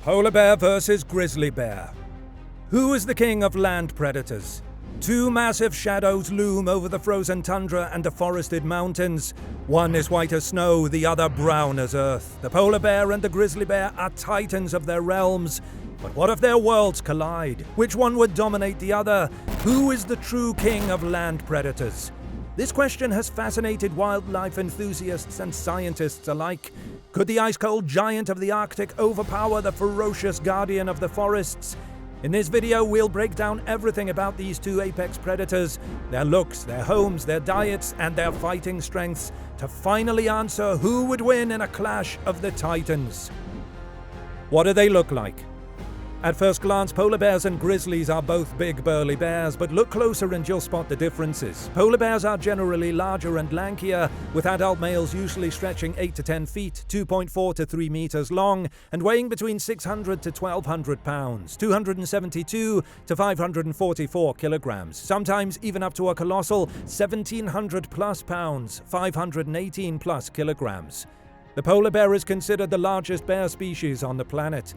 Polar bear versus grizzly bear. Who is the king of land predators? Two massive shadows loom over the frozen tundra and deforested mountains. One is white as snow, the other brown as earth. The polar bear and the grizzly bear are titans of their realms. But what if their worlds collide? Which one would dominate the other? Who is the true king of land predators? This question has fascinated wildlife enthusiasts and scientists alike. Could the ice-cold giant of the Arctic overpower the ferocious guardian of the forests? In this video, we'll break down everything about these two apex predators, their looks, their homes, their diets, and their fighting strengths, to finally answer who would win in a clash of the titans. What do they look like? At first glance, polar bears and grizzlies are both big, burly bears, but look closer and you'll spot the differences. Polar bears are generally larger and lankier, with adult males usually stretching 8 to 10 feet, 2.4 to 3 meters long, and weighing between 600 to 1,200 pounds, 272 to 544 kilograms, sometimes even up to a colossal 1,700 plus pounds, 518 plus kilograms. The polar bear is considered the largest bear species on the planet.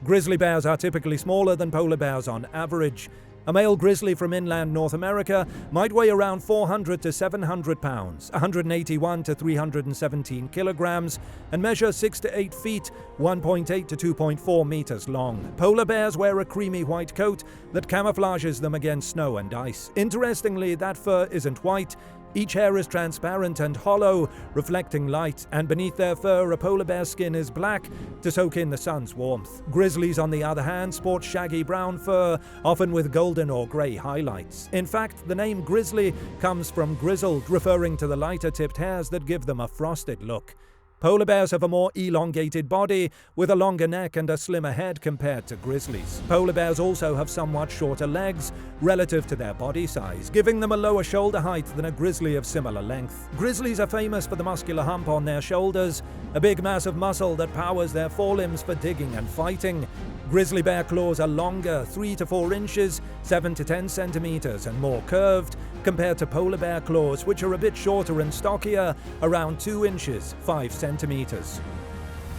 Grizzly bears are typically smaller than polar bears on average. A male grizzly from inland North America might weigh around 400 to 700 pounds, 181 to 317 kilograms, and measure 6 to 8 feet, 1.8 to 2.4 meters long. Polar bears wear a creamy white coat that camouflages them against snow and ice. Interestingly, that fur isn't white. Each hair is transparent and hollow, reflecting light, and beneath their fur, a polar bear's skin is black to soak in the sun's warmth. Grizzlies, on the other hand, sport shaggy brown fur, often with golden or grey highlights. In fact, the name grizzly comes from grizzled, referring to the lighter-tipped hairs that give them a frosted look. Polar bears have a more elongated body, with a longer neck and a slimmer head compared to grizzlies. Polar bears also have somewhat shorter legs relative to their body size, giving them a lower shoulder height than a grizzly of similar length. Grizzlies are famous for the muscular hump on their shoulders, a big mass of muscle that powers their forelimbs for digging and fighting. Grizzly bear claws are longer, 3 to 4 inches, 7 to 10 centimeters, and more curved, compared to polar bear claws, which are a bit shorter and stockier, around 2 inches, 5 centimeters.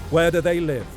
Where do they live?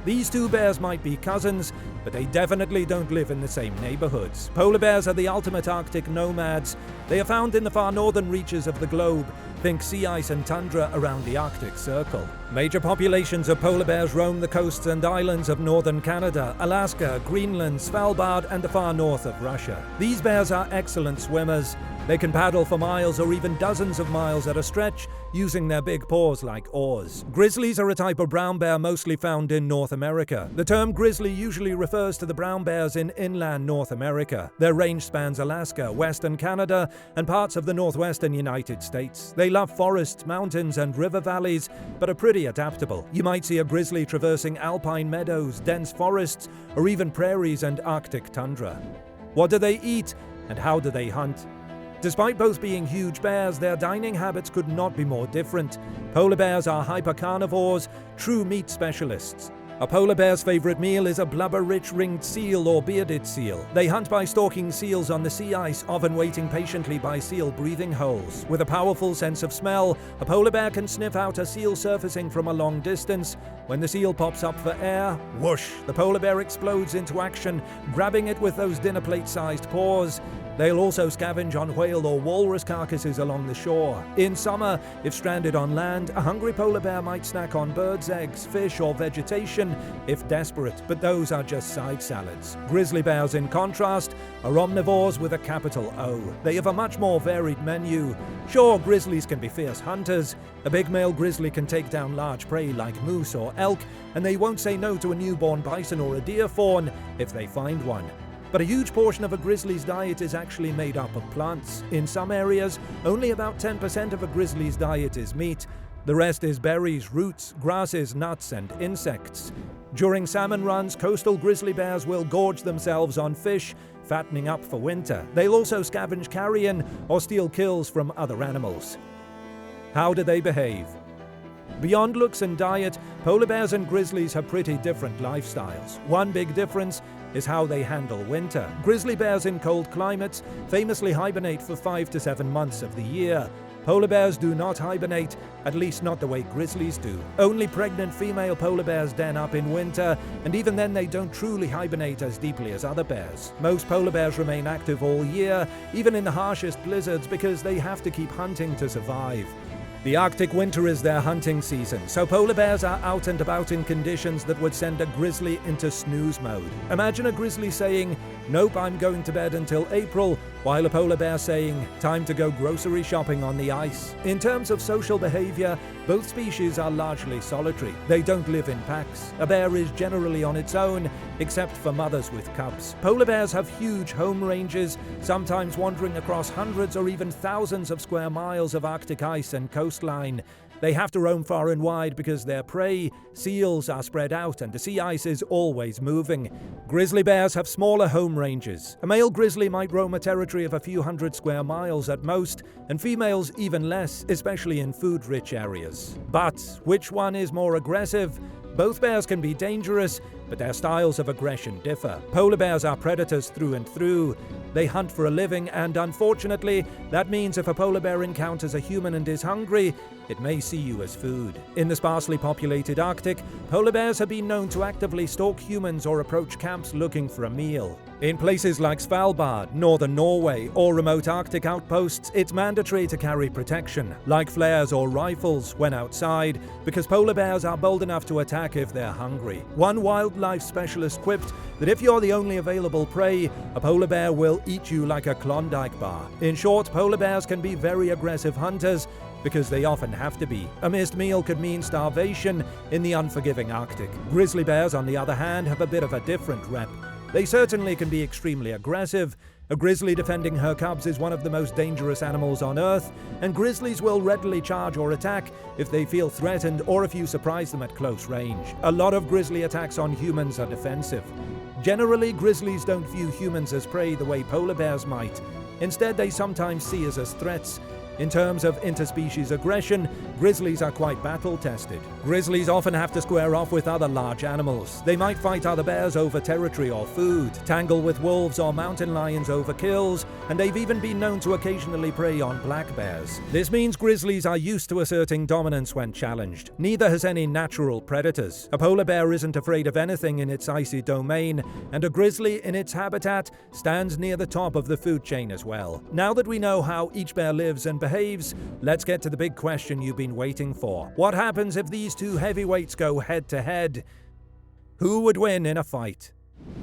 These two bears might be cousins, but they definitely don't live in the same neighborhoods. Polar bears are the ultimate Arctic nomads. They are found in the far northern reaches of the globe. Think sea ice and tundra around the Arctic Circle. Major populations of polar bears roam the coasts and islands of northern Canada, Alaska, Greenland, Svalbard, and the far north of Russia. These bears are excellent swimmers. They can paddle for miles or even dozens of miles at a stretch, using their big paws like oars. Grizzlies are a type of brown bear mostly found in North America. The term grizzly usually refers to the brown bears in inland North America. Their range spans Alaska, western Canada, and parts of the northwestern United States. They love forests, mountains, and river valleys, but are pretty adaptable. You might see a grizzly traversing alpine meadows, dense forests, or even prairies and Arctic tundra. What do they eat, and how do they hunt? Despite both being huge bears, their dining habits could not be more different. Polar bears are hypercarnivores, true meat specialists. A polar bear's favorite meal is a blubber-rich ringed seal or bearded seal. They hunt by stalking seals on the sea ice, often waiting patiently by seal breathing holes. With a powerful sense of smell, a polar bear can sniff out a seal surfacing from a long distance. When the seal pops up for air, whoosh, the polar bear explodes into action, grabbing it with those dinner plate-sized paws. They'll also scavenge on whale or walrus carcasses along the shore. In summer, if stranded on land, a hungry polar bear might snack on birds' eggs, fish, or vegetation if desperate, but those are just side salads. Grizzly bears, in contrast, are omnivores with a capital O. They have a much more varied menu. Sure, grizzlies can be fierce hunters. A big male grizzly can take down large prey like moose or elk, and they won't say no to a newborn bison or a deer fawn if they find one. But a huge portion of a grizzly's diet is actually made up of plants. In some areas, only about 10% of a grizzly's diet is meat. The rest is berries, roots, grasses, nuts, and insects. During salmon runs, coastal grizzly bears will gorge themselves on fish, fattening up for winter. They'll also scavenge carrion or steal kills from other animals. How do they behave? Beyond looks and diet, polar bears and grizzlies have pretty different lifestyles. One big difference is how they handle winter. Grizzly bears in cold climates famously hibernate for 5 to 7 months of the year. Polar bears do not hibernate, at least not the way grizzlies do. Only pregnant female polar bears den up in winter, and even then they don't truly hibernate as deeply as other bears. Most polar bears remain active all year, even in the harshest blizzards, because they have to keep hunting to survive. The Arctic winter is their hunting season, so polar bears are out and about in conditions that would send a grizzly into snooze mode. Imagine a grizzly saying, "Nope, I'm going to bed until April," while a polar bear saying, "Time to go grocery shopping on the ice." In terms of social behavior, both species are largely solitary. They don't live in packs. A bear is generally on its own, except for mothers with cubs. Polar bears have huge home ranges, sometimes wandering across hundreds or even thousands of square miles of Arctic ice and coastline. They have to roam far and wide because their prey, seals, are spread out and the sea ice is always moving. Grizzly bears have smaller home ranges. A male grizzly might roam a territory of a few hundred square miles at most, and females even less, especially in food-rich areas. But which one is more aggressive? Both bears can be dangerous, but their styles of aggression differ. Polar bears are predators through and through. They hunt for a living, and unfortunately, that means if a polar bear encounters a human and is hungry, it may see you as food. In the sparsely populated Arctic, polar bears have been known to actively stalk humans or approach camps looking for a meal. In places like Svalbard, northern Norway, or remote Arctic outposts, it's mandatory to carry protection, like flares or rifles, when outside, because polar bears are bold enough to attack if they're hungry. One wildlife specialist quipped that if you're the only available prey, a polar bear will eat you like a Klondike bar. In short, polar bears can be very aggressive hunters, because they often have to be. A missed meal could mean starvation in the unforgiving Arctic. Grizzly bears, on the other hand, have a bit of a different rep. They certainly can be extremely aggressive. A grizzly defending her cubs is one of the most dangerous animals on Earth, and grizzlies will readily charge or attack if they feel threatened or if you surprise them at close range. A lot of grizzly attacks on humans are defensive. Generally, grizzlies don't view humans as prey the way polar bears might. Instead, they sometimes see us as threats. In terms of interspecies aggression, grizzlies are quite battle-tested. Grizzlies often have to square off with other large animals. They might fight other bears over territory or food, tangle with wolves or mountain lions over kills, and they've even been known to occasionally prey on black bears. This means grizzlies are used to asserting dominance when challenged. Neither has any natural predators. A polar bear isn't afraid of anything in its icy domain, and a grizzly in its habitat stands near the top of the food chain as well. Now that we know how each bear lives and behaves, let's get to the big question you've been waiting for. What happens if these two heavyweights go head-to-head? Who would win in a fight?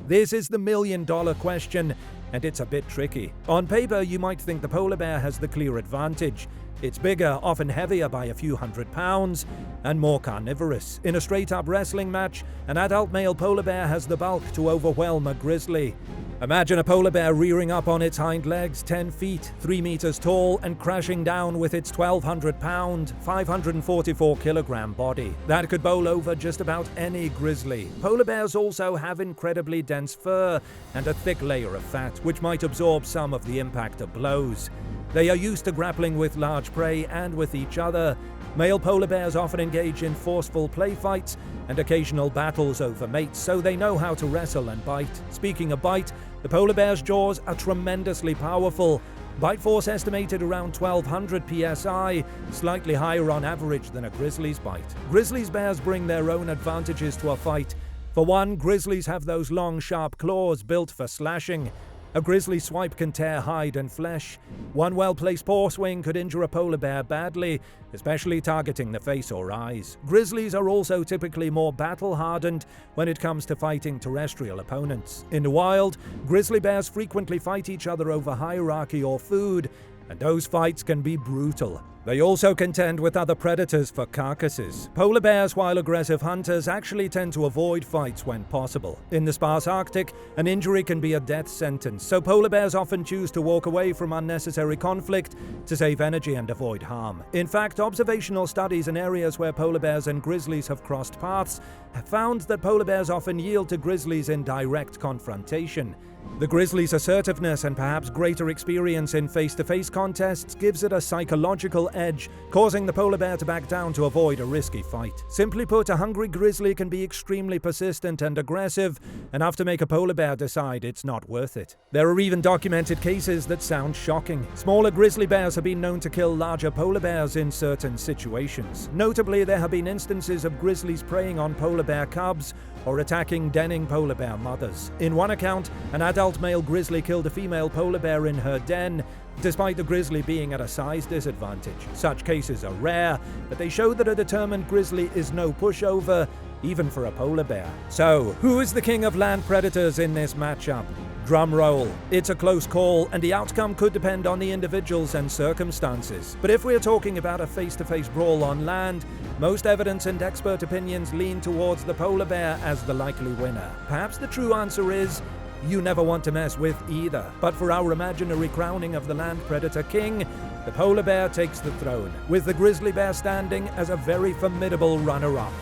This is the million-dollar question, and it's a bit tricky. On paper, you might think the polar bear has the clear advantage. It's bigger, often heavier by a few hundred pounds, and more carnivorous. In a straight-up wrestling match, an adult male polar bear has the bulk to overwhelm a grizzly. Imagine a polar bear rearing up on its hind legs 10 feet, 3 meters tall, and crashing down with its 1,200-pound, 544-kilogram body. That could bowl over just about any grizzly. Polar bears also have incredibly dense fur and a thick layer of fat, which might absorb some of the impact of blows. They are used to grappling with large prey and with each other. Male polar bears often engage in forceful play fights and occasional battles over mates, so they know how to wrestle and bite. Speaking of bite, the polar bear's jaws are tremendously powerful. Bite force estimated around 1,200 psi, slightly higher on average than a grizzly's bite. Grizzlies bears bring their own advantages to a fight. For one, grizzlies have those long, sharp claws built for slashing. A grizzly swipe can tear hide and flesh. One well-placed paw swing could injure a polar bear badly, especially targeting the face or eyes. Grizzlies are also typically more battle-hardened when it comes to fighting terrestrial opponents. In the wild, grizzly bears frequently fight each other over hierarchy or food, and those fights can be brutal. They also contend with other predators for carcasses. Polar bears, while aggressive hunters, actually tend to avoid fights when possible. In the sparse Arctic, an injury can be a death sentence, so polar bears often choose to walk away from unnecessary conflict to save energy and avoid harm. In fact, observational studies in areas where polar bears and grizzlies have crossed paths have found that polar bears often yield to grizzlies in direct confrontation. The grizzly's assertiveness and perhaps greater experience in face-to-face contests gives it a psychological emotional edge, causing the polar bear to back down to avoid a risky fight. Simply put, a hungry grizzly can be extremely persistent and aggressive, enough to make a polar bear decide it's not worth it. There are even documented cases that sound shocking. Smaller grizzly bears have been known to kill larger polar bears in certain situations. Notably, there have been instances of grizzlies preying on polar bear cubs or attacking denning polar bear mothers. In one account, an adult male grizzly killed a female polar bear in her den, despite the grizzly being at a size disadvantage. Such cases are rare, but they show that a determined grizzly is no pushover, even for a polar bear. So, who is the king of land predators in this matchup? Drum roll. It's a close call, and the outcome could depend on the individuals and circumstances. But if we're talking about a face-to-face brawl on land, most evidence and expert opinions lean towards the polar bear as the likely winner. Perhaps the true answer is, you never want to mess with either. But for our imaginary crowning of the land predator king, the polar bear takes the throne, with the grizzly bear standing as a very formidable runner-up.